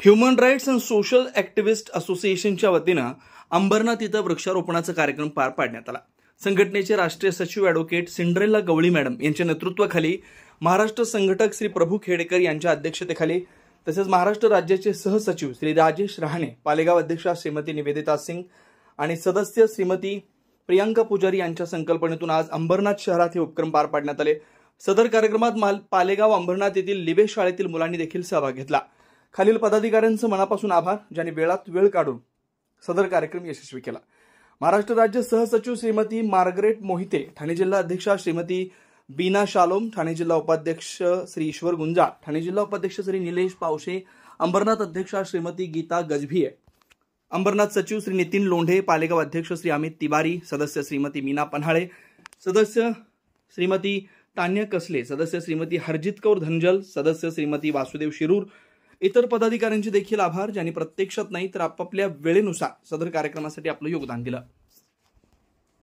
Human rights and social activist असोसिएशनच्या वतीनं अंबरनाथ इथं वृक्षारोपणाचा कार्यक्रम पार पाडण्यात आला। संघटनेचे राष्ट्रीय सचिव ॲडव्होकेट सिंड्रेला गवळी मॅडम यांच्या नेतृत्वाखाली महाराष्ट्र संघटक श्री प्रभू खेडेकर यांच्या अध्यक्षतेखाली तसेच महाराष्ट्र राज्याचे सहसचिव श्री राजेश रहाणे, पालेगाव अध्यक्षा श्रीमती निवेदिता सिंग आणि सदस्य श्रीमती प्रियांका पुजारी यांच्या संकल्पनेतून आज अंबरनाथ शहरात हे उपक्रम पार पाडण्यात आले। सदर कार्यक्रमात पालेगाव अंबरनाथ येथील लिबे शाळेतील मुलांनी देखील सहभाग घेतला। खालील पदाधिकाऱ्यांचे मनापासून आभार ज्यांनी वेळात वेळ काढून सदर कार्यक्रम यशस्वी केला। महाराष्ट्र राज्य सहसचिव श्रीमती मार्गरेट मोहिते, ठाणे जिल्हा अध्यक्षा श्रीमती बीना शालोम, ठाणे जिल्हा उपाध्यक्ष श्री ईश्वर गुंजा, ठाणे जिल्हा उपाध्यक्ष श्री निलेश पावशे, अंबरनाथ अध्यक्षा श्रीमती गीता गजभिये, अंबरनाथ सचिव श्री नितीन लोंढे, पालेगाव अध्यक्ष श्री अमित तिवारी, सदस्य श्रीमती मीना पन्हाळे, सदस्य श्रीमती तान्या कसले, सदस्य श्रीमती हरजित कौर धनजल, सदस्य श्रीमती वासुदेव शिरूर, इतर पदाधिकाऱ्यांचे देखील आभार ज्यांनी प्रत्यक्षात नाही तर आपापल्या वेळेनुसार सदर कार्यक्रमासाठी आपलं योगदान दिलं।